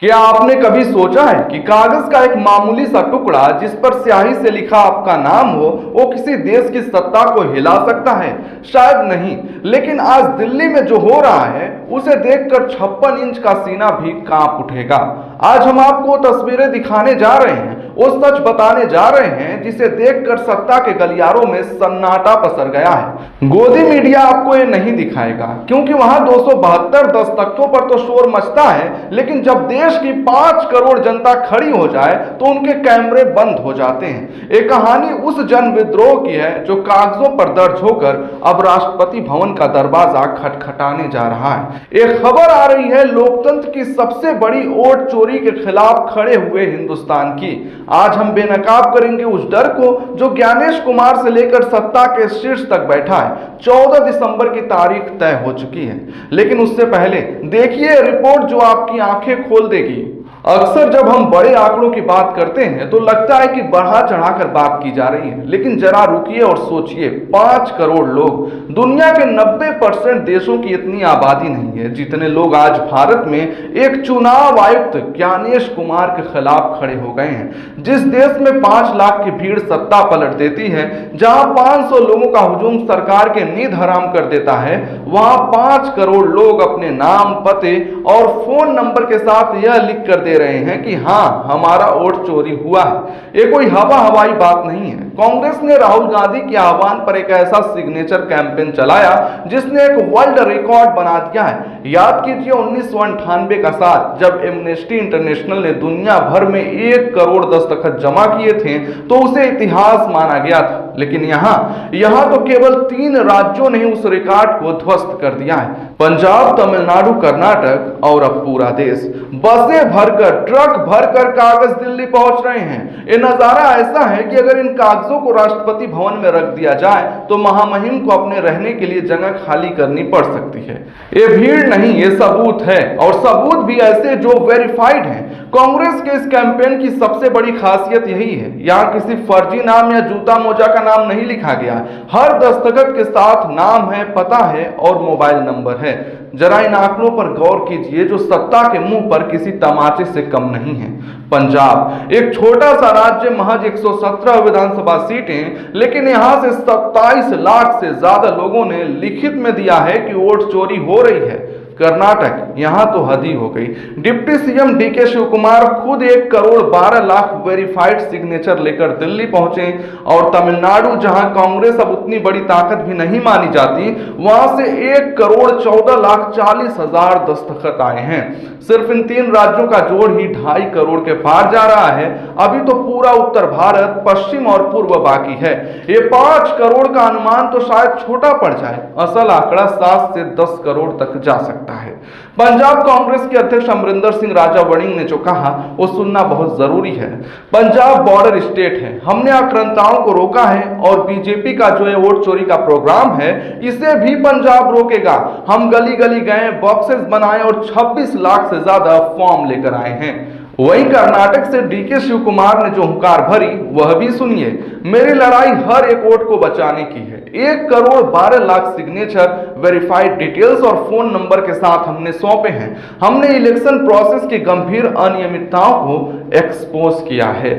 क्या आपने कभी सोचा है कि कागज का एक मामूली सा टुकड़ा जिस पर स्याही से लिखा आपका नाम हो वो किसी देश की सत्ता को हिला सकता है? शायद नहीं, लेकिन आज दिल्ली में जो हो रहा है उसे देखकर 56 इंच का सीना भी कांप उठेगा। आज हम आपको तस्वीरें दिखाने जा रहे हैं, वो सच बताने जा रहे हैं जिसे देखकर सत्ता के गलियारों में सन्नाटा पसर गया है। गोदी मीडिया आपको ये नहीं दिखाएगा क्योंकि वहां 272 दस्तखतों पर तो शोर मचता है, लेकिन जब देश की 5 करोड़ जनता खड़ी हो जाए तो उनके कैमरे बंद हो जाते हैं। एक कहानी उस जन विद्रोह की है जो कागजों पर दर्ज होकर अब राष्ट्रपति भवन का दरवाजा खटखटाने जा रहा है। एक खबर आ रही है लोकतंत्र की सबसे बड़ी वोट चोरी के खिलाफ खड़े हुए हिंदुस्तान की। आज हम बेनकाब करेंगे उस डर को जो ज्ञानेश कुमार से लेकर सत्ता के शीर्ष तक बैठा है। 14 दिसंबर की तारीख तय हो चुकी है, लेकिन उससे पहले देखिए रिपोर्ट जो आपकी आंखें खोल देगी। अक्सर जब हम बड़े आंकड़ों की बात करते हैं तो लगता है कि बढ़ा चढ़ाकर बात की जा रही है, लेकिन जरा रुकिए और सोचिए। 5 करोड़ लोग, दुनिया के 90% देशों की इतनी आबादी नहीं है जितने लोग आज भारत में एक चुनाव आयुक्त ज्ञानेश कुमार के खिलाफ खड़े हो गए हैं। जिस देश में 5 लाख की भीड़ सत्ता पलट देती है, जहां 500 लोगों का हुजूम सरकार के नींद हराम कर देता है, वहां 5 करोड़ लोग अपने नाम, पते और फोन नंबर के साथ यह लिख कर रहे हैं कि हां हमारा वोट चोरी हुआ है। ये कोई हवाई बात नहीं है। कांग्रेस ने राहुल गांधी के आह्वान पर एक ऐसा सिग्नेचर कैंपेन चलाया जिसने एक वर्ल्ड रिकॉर्ड बना दिया है। याद कीजिए 1998 का साल जब एमनेस्टी इंटरनेशनल ने दुनिया भर में 1 करोड़ दस्तखत जमा किए थे तो उसे इतिहास माना गया था, लेकिन यहां तो केवल 3 राज्यों ने उस रिकॉर्ड को ध्वस्त कर दिया है। पंजाब, तमिलनाडु, कर्नाटक और अब पूरा देश। बसें भरकर, ट्रक भरकर कागज दिल्ली पहुंच रहे हैं। ये नजारा ऐसा है कि अगर इन कागजों को राष्ट्रपति भवन में रख दिया जाए तो महामहिम को अपने रहने के लिए जगह खाली करनी पड़ सकती है। ये भीड़ नहीं, ये सबूत है, और सबूत भी ऐसे जो वेरीफाइड हैं। कांग्रेस के इस कैंपेन की सबसे बड़ी खासियत यही है, यहाँ किसी फर्जी नाम या जूता मोजा का नाम नहीं लिखा गया। हर दस्तखत के साथ नाम है, पता है और मोबाइल नंबर है। जरा इन आंकड़ों पर गौर कीजिए जो सत्ता के मुंह पर किसी तमाचे से कम नहीं है। पंजाब एक छोटा सा राज्य, महज 117 विधानसभा सीटें, लेकिन यहां से 27 लाख से ज्यादा लोगों ने लिखित में दिया है कि वोट चोरी हो रही है। कर्नाटक, यहां तो हद ही हो गई। डिप्टी सीएम डीके शिव कुमार खुद 1 करोड़ 12 लाख वेरीफाइड सिग्नेचर लेकर दिल्ली पहुंचे, और तमिलनाडु जहां कांग्रेस अब उतनी बड़ी ताकत भी नहीं मानी जाती, वहां से 1 करोड़ 14 लाख 40 हजार दस्तखत आए हैं। सिर्फ इन 3 राज्यों का जोड़ ही 2.5 करोड़ के पार जा रहा है। अभी तो पूरा उत्तर भारत, पश्चिम और पूर्व बाकी है। ये 5 करोड़ का अनुमान तो शायद छोटा पड़ जाए, असल आंकड़ा 7 से 10 करोड़ तक जा सकता है। पंजाब कांग्रेस के अध्यक्ष अमरिंदर सिंह राजा वड़िंग ने जो कहा वो सुनना बहुत जरूरी है। पंजाब बॉर्डर स्टेट है, हमने आक्रांताओं को रोका है, और बीजेपी का जो ये वोट चोरी का प्रोग्राम है इसे भी पंजाब रोकेगा। हम गली गली गए, बॉक्सेस बनाए और 26 लाख से ज्यादा फॉर्म लेकर आए हैं। वहीं कर्नाटक से डीके शिव कुमार ने जो हुंकार भरी वह भी सुनिए। मेरी लड़ाई हर एक वोट को बचाने की है। 1 crore 12 lakh signature, verified details और फोन नंबर के साथ हमने सौंपे हैं। हमने इलेक्शन प्रोसेस की गंभीर अनियमितताओं को एक्सपोज किया है।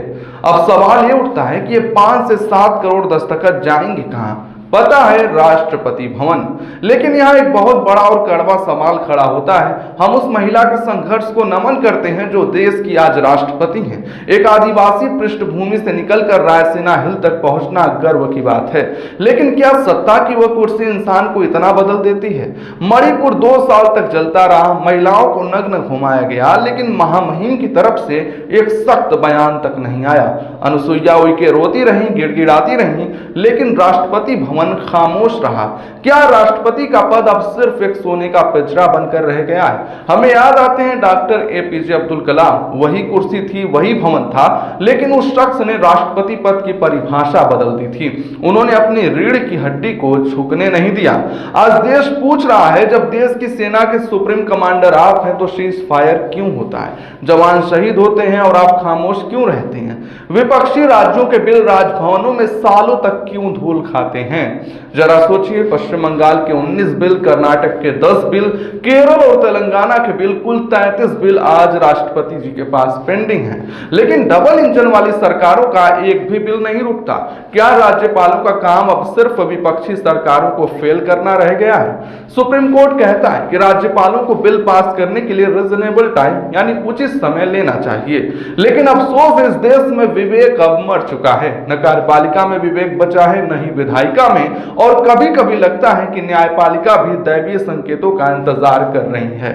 अब सवाल ये उठता है कि ये 5 से 7 करोड़ दस्तखत जाएंगे कहां? पता है, राष्ट्रपति भवन। लेकिन यहाँ एक बहुत बड़ा और कड़वा सवाल खड़ा होता है। हम उस महिला के संघर्ष को नमन करते हैं जो देश की आज राष्ट्रपति हैं। एक आदिवासी पृष्ठभूमि से निकलकर रायसीना हिल तक पहुंचना गर्व की बात है, लेकिन क्या सत्ता की वह कुर्सी इंसान को इतना बदल देती है? मणिपुर 2 साल तक जलता रहा, महिलाओं को नग्न घुमाया गया, लेकिन महामहिम की तरफ से एक सख्त बयान तक नहीं आया। अनुसुईया उइके रोती रहीं, गिड़गिड़ाती रहीं, लेकिन राष्ट्रपति भवन खामोश रहा। क्या राष्ट्रपति का पद अब सिर्फ एक सोने का पिंजरा बनकर रह गया है? हमें याद आते हैं डॉक्टर एपीजे अब्दुल कलाम। वही कुर्सी थी, वही भवन था, लेकिन उस शख्स ने राष्ट्रपति पद की परिभाषा बदल दी थी। उन्होंने अपनी रीढ़ की हड्डी को झुकने नहीं दिया। आज देश पूछ रहा है, जब देश की सेना के सुप्रीम कमांडर आप हैं तो सीज फायर क्यों होता है? जवान शहीद होते हैं और आप खामोश क्यों रहते हैं? विपक्षी राज्यों के बिल राजभवनों में सालों तक क्यों धूल खाते हैं? हैं। जरा सोचिए, पश्चिम बंगाल के 19 बिल, कर्नाटक के 10 बिल, केरल और तेलंगाना के बिल, कुल 33 बिल आज राष्ट्रपति जी के पास पेंडिंग है। लेकिन डबल इंजन वाली सरकारों का एक भी बिल नहीं रुकता। क्या राज्यपालों का काम अब सिर्फ विपक्षी सरकारों को फेल करना रह गया है? सुप्रीम कोर्ट कहता है कि राज्यपालों को बिल पास करने के लिए रीजनेबल टाइम यानी उचित समय लेना चाहिए। लेकिन अफसोस, इस देश में विवेक अब मर चुका है। न कार्यपालिका में विवेक बचा है, न ही विधायिका में, और कभी कभी लगता है कि न्यायपालिका भी दैवीय संकेतों का इंतजार कर रही है।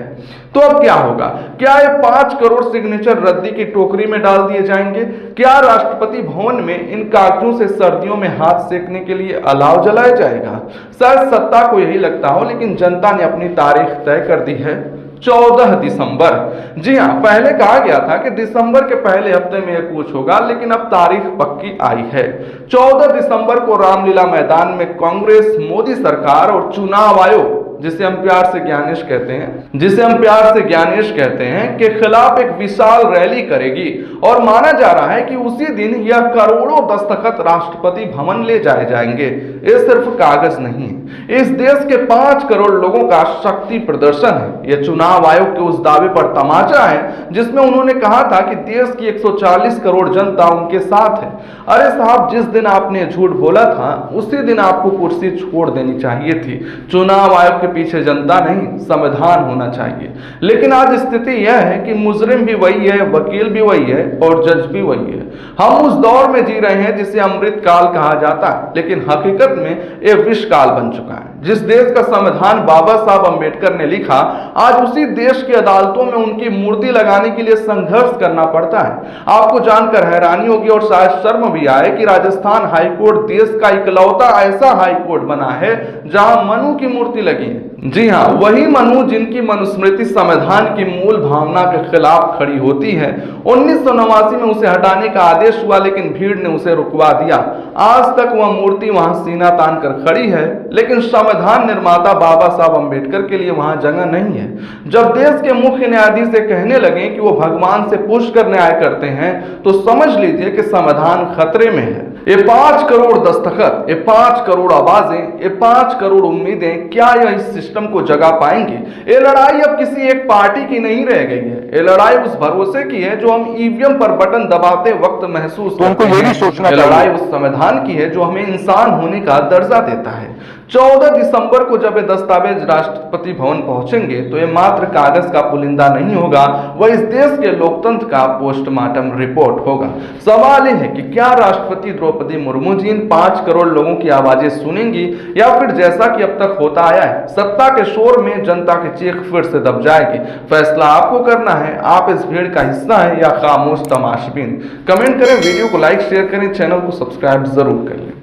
तो अब क्या होगा? क्या ये 5 करोड़ सिग्नेचर रद्दी की टोकरी में डाल दिए जाएंगे? क्या राष्ट्रपति भवन में इन कागजों से सर्दियों में हाथ सेकने के लिए अलाव जलाया जाएगा? शायद सत्ता को यही लगता हो, लेकिन जनता ने अपनी तारीख तय कर दी है, 14 दिसंबर। जी हाँ, पहले कहा गया था कि दिसंबर के पहले हफ्ते में यह कूच होगा, लेकिन अब तारीख पक्की आई है। 14 दिसंबर को रामलीला मैदान में कांग्रेस, मोदी सरकार और चुनाव आयोग, जिसे हम प्यार से ज्ञानेश कहते हैं, के खिलाफ एक विशाल रैली करेगी। और माना जा रहा है कि उसी दिन यह करोड़ों दस्तखत राष्ट्रपति भवन ले जाए जाएंगे। ये सिर्फ कागज नहीं है, इस देश के 5 करोड़ लोगों का शक्ति प्रदर्शन है। यह चुनाव आयोग के उस दावे पर तमाचा है जिसमें उन्होंने कहा था कि देश की 140 करोड़ जनता उनके साथ है। अरे साहब, जिस दिन आपने झूठ बोला था उसी दिन आपको कुर्सी छोड़ देनी चाहिए थी। चुनाव आयोग के पीछे जनता नहीं, संविधान होना चाहिए। लेकिन आज स्थिति यह है कि मुजरिम भी वही है, वकील भी वही है और जज भी वही है। हम उस दौर में जी रहे हैं जिसे अमृत काल कहा जाता है, लेकिन हकीकत में यह विष काल बन चुका है। जिस देश का संविधान बाबा साहब अंबेडकर ने लिखा, आज उसी देश की अदालतों में उनकी मूर्ति लगाने के लिए संघर्ष करना पड़ता है। आपको जानकर हैरानी होगी और शायद शर्म भी आए कि राजस्थान हाईकोर्ट देश का इकलौता ऐसा हाईकोर्ट बना है जहां मनु की मूर्ति लगी है। जी हाँ, वही मनु जिनकी मनुस्मृति संविधान की मूल भावना के खिलाफ खड़ी होती है। 1989 में उसे हटाने का आदेश हुआ, लेकिन भीड़ ने उसे रुकवा दिया। आज तक वह मूर्ति वहां सीना तान कर खड़ी है, लेकिन संविधान निर्माता बाबा साहब अंबेडकर के लिए वहां जगह नहीं है। जब देश के मुख्य न्यायाधीश से कहने लगे कि वो भगवान से पूछ कर न्याय करते हैं, तो समझ लीजिए कि संविधान खतरे में है। ये 5 करोड़ दस्तखत, ये 5 करोड़ आवाजें, ये 5 करोड़ उम्मीदें, क्या यह इस सिस्टम को जगा पाएंगे? ये लड़ाई अब किसी एक पार्टी की नहीं रह गई है। ये लड़ाई उस भरोसे की है जो हम ईवीएम पर बटन दबाते वक्त महसूस करते हैं। ये लड़ाई उस संविधान की है जो हमें इंसान होने का दर्जा देता है। 14 दिसंबर को जब ये दस्तावेज राष्ट्रपति भवन पहुंचेंगे तो ये मात्र कागज का पुलिंदा नहीं होगा, वह इस देश के लोकतंत्र का पोस्टमार्टम रिपोर्ट होगा। सवाल यह है कि क्या राष्ट्रपति द्रौपदी मुर्मू जी इन 5 करोड़ लोगों की आवाजें सुनेंगी, या फिर जैसा कि अब तक होता आया है, सत्ता के शोर में जनता की चीख फिर से दब जाएगी? फैसला आपको करना है। आप इस भीड़ का हिस्सा है या खामोश तमाशबीन? कमेंट करें, वीडियो को लाइक शेयर करें, चैनल को सब्सक्राइब जरूर करें।